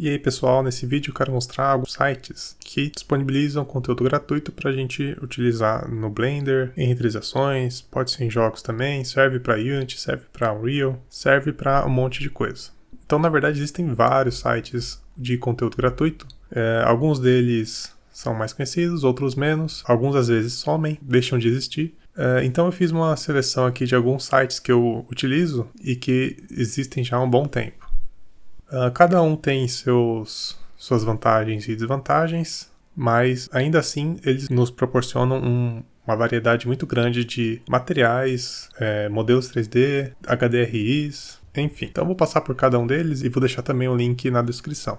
E aí pessoal, nesse vídeo eu quero mostrar alguns sites que disponibilizam conteúdo gratuito para a gente utilizar no Blender, em renderizações, pode ser em jogos também, serve para Unity, serve para Unreal, serve para um monte de coisa. Então na verdade existem vários sites de conteúdo gratuito, alguns deles são mais conhecidos, outros menos, alguns às vezes somem, deixam de existir. Então eu fiz uma seleção aqui de alguns sites que eu utilizo e que existem já há um bom tempo. Cada um tem suas vantagens e desvantagens, mas ainda assim eles nos proporcionam uma variedade muito grande de materiais, modelos 3D, HDRIs, enfim. Então eu vou passar por cada um deles e vou deixar também o link na descrição.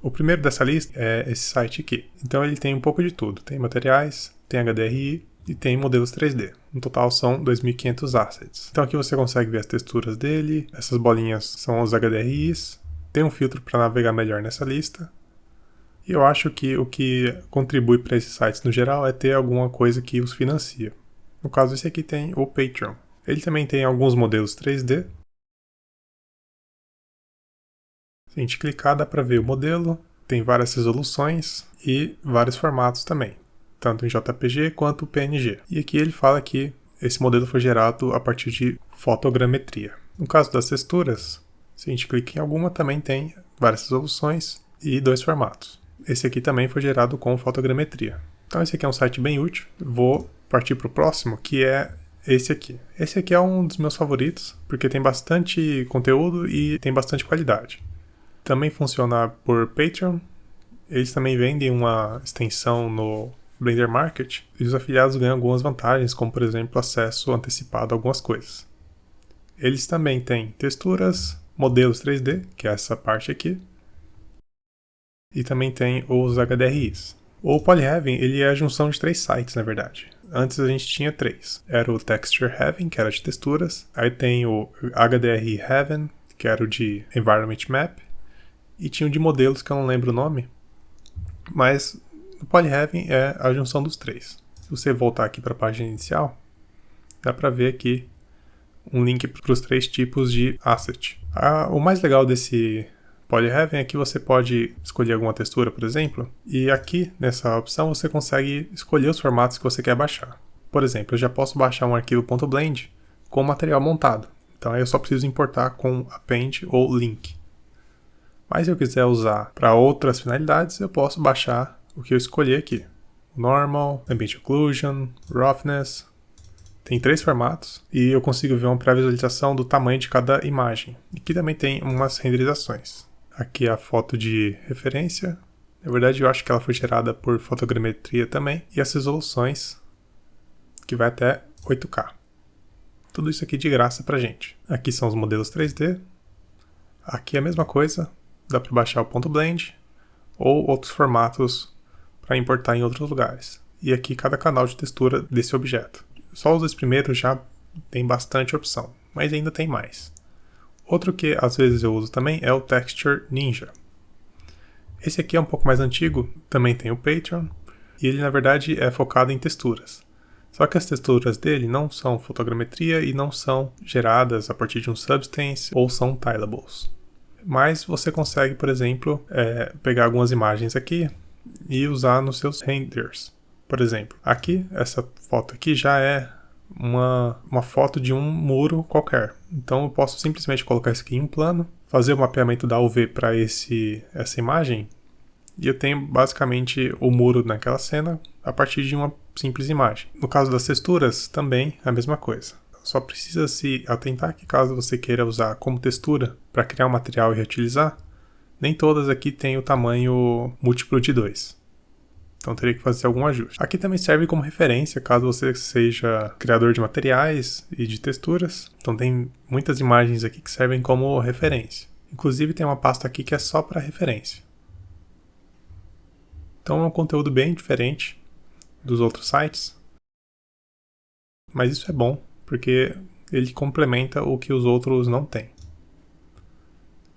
O primeiro dessa lista é esse site aqui. Então ele tem um pouco de tudo. Tem materiais, tem HDRI e tem modelos 3D. No total são 2.500 assets. Então aqui você consegue ver as texturas dele. Essas bolinhas são os HDRIs. Tem um filtro para navegar melhor nessa lista. E eu acho que o que contribui para esses sites no geral é ter alguma coisa que os financia. No caso, esse aqui tem o Patreon. Ele também tem alguns modelos 3D. Se a gente clicar, dá para ver o modelo. Tem várias resoluções e vários formatos também, tanto em JPG quanto PNG. E aqui ele fala que esse modelo foi gerado a partir de fotogrametria. No caso das texturas, se a gente clica em alguma, também tem várias resoluções e 2 formatos. Esse aqui também foi gerado com fotogrametria. Então esse aqui é um site bem útil. Vou partir para o próximo, que é esse aqui. Esse aqui é um dos meus favoritos, porque tem bastante conteúdo e tem bastante qualidade. Também funciona por Patreon. Eles também vendem uma extensão no Blender Market e os afiliados ganham algumas vantagens, como por exemplo acesso antecipado a algumas coisas. Eles também têm texturas, modelos 3D, que é essa parte aqui, e também tem os HDRIs. O Polyheaven, ele é a junção de 3 sites, na verdade. Antes a gente tinha 3. Era o Texture Heaven, que era de texturas, aí tem o HDRI Heaven, que era o de Environment Map, e tinha o de modelos, que eu não lembro o nome, mas o Polyheaven é a junção dos 3. Se você voltar aqui para a página inicial, dá para ver aqui um link para os 3 tipos de asset. O mais legal desse Polyheaven é que você pode escolher alguma textura, por exemplo, e aqui nessa opção você consegue escolher os formatos que você quer baixar. Por exemplo, eu já posso baixar um arquivo .blend com o material montado, então aí eu só preciso importar com append ou link. Mas se eu quiser usar para outras finalidades, eu posso baixar o que eu escolhi aqui. Normal, Ambient Occlusion, Roughness. Tem 3 formatos e eu consigo ver uma pré-visualização do tamanho de cada imagem. Aqui também tem umas renderizações. Aqui é a foto de referência. Na verdade eu acho que ela foi gerada por fotogrametria também. E as resoluções, que vai até 8K. Tudo isso aqui de graça pra gente. Aqui são os modelos 3D. Aqui é a mesma coisa. Dá para baixar o .blend ou outros formatos para importar em outros lugares. E aqui cada canal de textura desse objeto. Só os 2 primeiros já tem bastante opção, mas ainda tem mais. Outro que às vezes eu uso também é o Texture Ninja. Esse aqui é um pouco mais antigo, também tem o Patreon, e ele na verdade é focado em texturas. Só que as texturas dele não são fotogrametria e não são geradas a partir de um substance ou são tilables. Mas você consegue, por exemplo, pegar algumas imagens aqui e usar nos seus renders. Por exemplo, aqui, essa foto aqui já é uma foto de um muro qualquer. Então eu posso simplesmente colocar isso aqui em um plano, fazer o mapeamento da UV para essa imagem, e eu tenho basicamente o muro naquela cena a partir de uma simples imagem. No caso das texturas, também a mesma coisa. Só precisa se atentar que caso você queira usar como textura para criar um material e reutilizar, nem todas aqui têm o tamanho múltiplo de 2. Então teria que fazer algum ajuste. Aqui também serve como referência caso você seja criador de materiais e de texturas. Então tem muitas imagens aqui que servem como referência. Inclusive tem uma pasta aqui que é só para referência. Então é um conteúdo bem diferente dos outros sites. Mas isso é bom, porque ele complementa o que os outros não têm.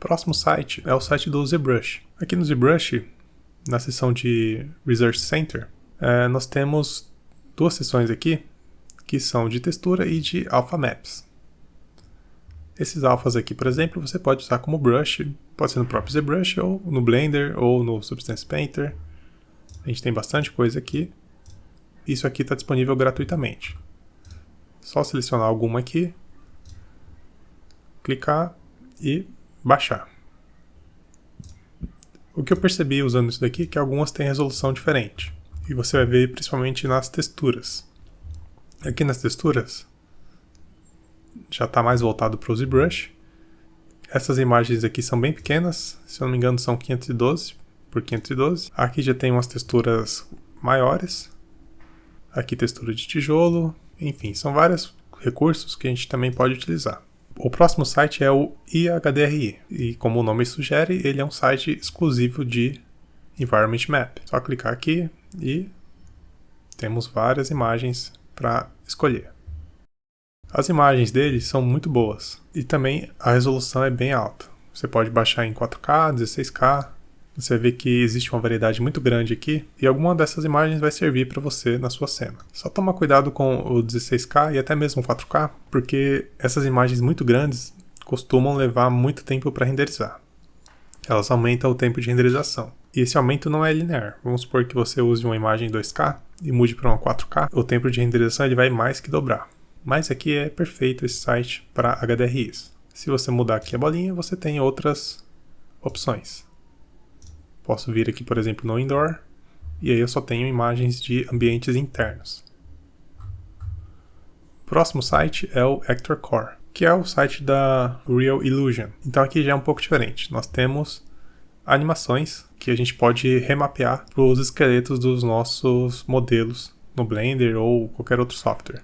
Próximo site é o site do ZBrush. Aqui no ZBrush, na seção de Research Center, nós temos 2 seções aqui, que são de textura e de Alpha Maps. Esses alphas aqui, por exemplo, você pode usar como brush, pode ser no próprio ZBrush, ou no Blender, ou no Substance Painter. A gente tem bastante coisa aqui. Isso aqui está disponível gratuitamente. Só selecionar alguma aqui, clicar e baixar. O que eu percebi usando isso daqui é que algumas têm resolução diferente. E você vai ver principalmente nas texturas. Aqui nas texturas, já está mais voltado para o ZBrush. Essas imagens aqui são bem pequenas, se eu não me engano são 512 por 512. Aqui já tem umas texturas maiores. Aqui textura de tijolo, enfim, são vários recursos que a gente também pode utilizar. O próximo site é o IHDRI, e como o nome sugere, ele é um site exclusivo de Environment Map. Só clicar aqui e temos várias imagens para escolher. As imagens dele são muito boas e também a resolução é bem alta. Você pode baixar em 4K, 16K. Você vê que existe uma variedade muito grande aqui e alguma dessas imagens vai servir para você na sua cena. Só toma cuidado com o 16K e até mesmo 4K, porque essas imagens muito grandes costumam levar muito tempo para renderizar. Elas aumentam o tempo de renderização. E esse aumento não é linear. Vamos supor que você use uma imagem 2K e mude para uma 4K. O tempo de renderização ele vai mais que dobrar. Mas aqui é perfeito esse site para HDRIs. Se você mudar aqui a bolinha, você tem outras opções. Posso vir aqui, por exemplo, no Indoor, e aí eu só tenho imagens de ambientes internos. O próximo site é o Actor Core, que é o site da Real Illusion. Então aqui já é um pouco diferente. Nós temos animações que a gente pode remapear para os esqueletos dos nossos modelos no Blender ou qualquer outro software.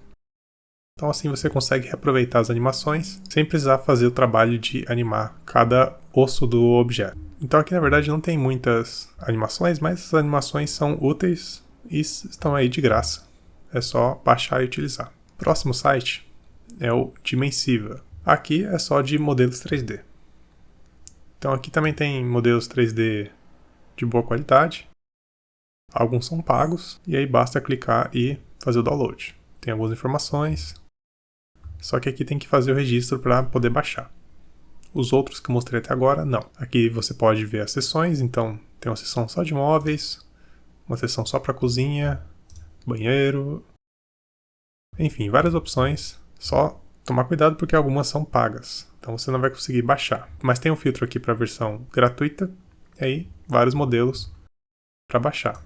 Então assim você consegue reaproveitar as animações sem precisar fazer o trabalho de animar cada osso do objeto. Então aqui na verdade não tem muitas animações, mas essas animações são úteis e estão aí de graça. É só baixar e utilizar. Próximo site é o Dimensiva. Aqui é só de modelos 3D. Então aqui também tem modelos 3D de boa qualidade. Alguns são pagos e aí basta clicar e fazer o download. Tem algumas informações, só que aqui tem que fazer o registro para poder baixar. Os outros que eu mostrei até agora, não. Aqui você pode ver as seções, então tem uma seção só de móveis, uma seção só para cozinha, banheiro, enfim, várias opções. Só tomar cuidado porque algumas são pagas, então você não vai conseguir baixar. Mas tem um filtro aqui para a versão gratuita, e aí vários modelos para baixar.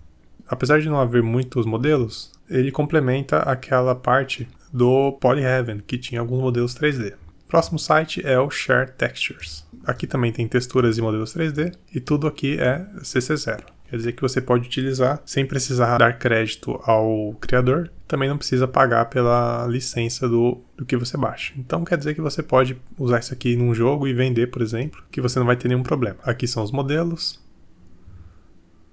Apesar de não haver muitos modelos, ele complementa aquela parte do Polyheaven, que tinha alguns modelos 3D. O próximo site é o Share Textures. Aqui também tem texturas e modelos 3D, e tudo aqui é CC0. Quer dizer que você pode utilizar sem precisar dar crédito ao criador, também não precisa pagar pela licença do que você baixa. Então quer dizer que você pode usar isso aqui num jogo e vender, por exemplo, que você não vai ter nenhum problema. Aqui são os modelos,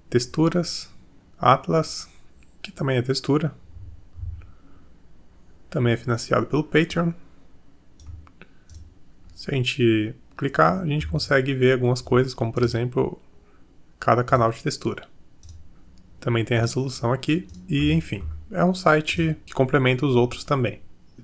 texturas, Atlas, que também é textura. Também é financiado pelo Patreon. Se a gente clicar, a gente consegue ver algumas coisas, como por exemplo, cada canal de textura. Também tem a resolução aqui e, enfim, é um site que complementa os outros também.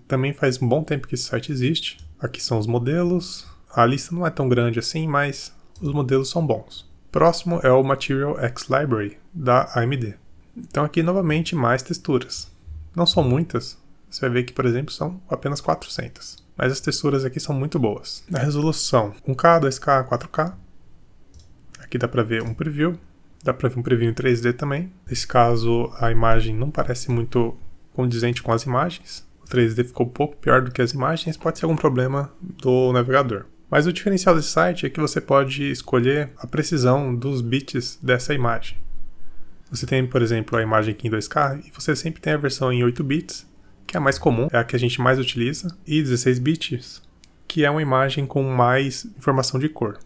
Também faz um bom tempo que esse site existe. Aqui são os modelos. A lista não é tão grande assim, mas os modelos são bons. Próximo é o Material X Library da AMD. Então aqui novamente mais texturas. Não são muitas. Você vai ver que, por exemplo, são apenas 400. Mas as texturas aqui são muito boas. A resolução 1K, 2K, 4K. Aqui dá para ver um preview. Dá para ver um preview em 3D também. Nesse caso, a imagem não parece muito condizente com as imagens. O 3D ficou um pouco pior do que as imagens. Pode ser algum problema do navegador. Mas o diferencial desse site é que você pode escolher a precisão dos bits dessa imagem. Você tem, por exemplo, a imagem aqui em 2K e você sempre tem a versão em 8 bits, que é a mais comum, é a que a gente mais utiliza, e 16 bits, que é uma imagem com mais informação de cor.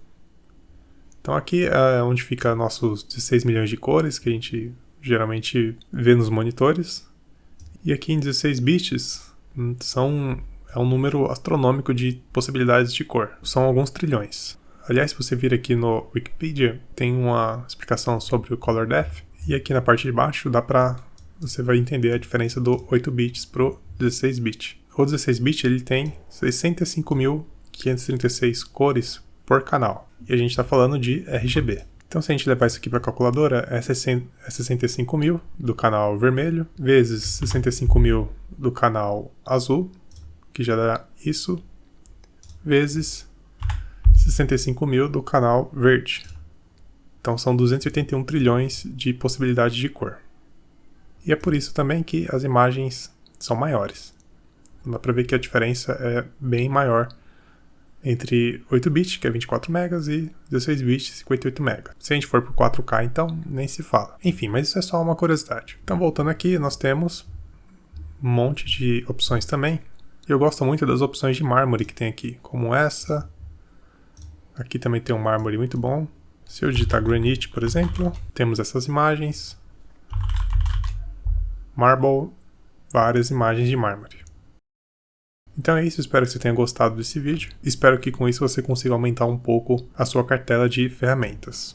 Então aqui é onde fica nossos 16 milhões de cores, que a gente geralmente vê nos monitores. E aqui em 16 bits é um número astronômico de possibilidades de cor. São alguns trilhões. Aliás, se você vir aqui no Wikipedia, tem uma explicação sobre o Color Depth. E aqui na parte de baixo você vai entender a diferença do 8 bits pro 16 bit. O 16 bit ele tem 65.500 536 cores por canal. E a gente está falando de RGB. Então, se a gente levar isso aqui para a calculadora, é 65.000 do canal vermelho, vezes 65.000 do canal azul, que já dá isso, vezes 65.000 do canal verde. Então, são 281 trilhões de possibilidades de cor. E é por isso também que as imagens são maiores. Dá para ver que a diferença é bem maior entre 8 bits, que é 24 megas, e 16 bits, 58 megas. Se a gente for para 4K, então, nem se fala. Enfim, mas isso é só uma curiosidade. Então, voltando aqui, nós temos um monte de opções também. Eu gosto muito das opções de mármore que tem aqui, como essa. Aqui também tem um mármore muito bom. Se eu digitar Granite, por exemplo, temos essas imagens. Marble, várias imagens de mármore. Então é isso, espero que você tenha gostado desse vídeo. Espero que com isso você consiga aumentar um pouco a sua cartela de ferramentas.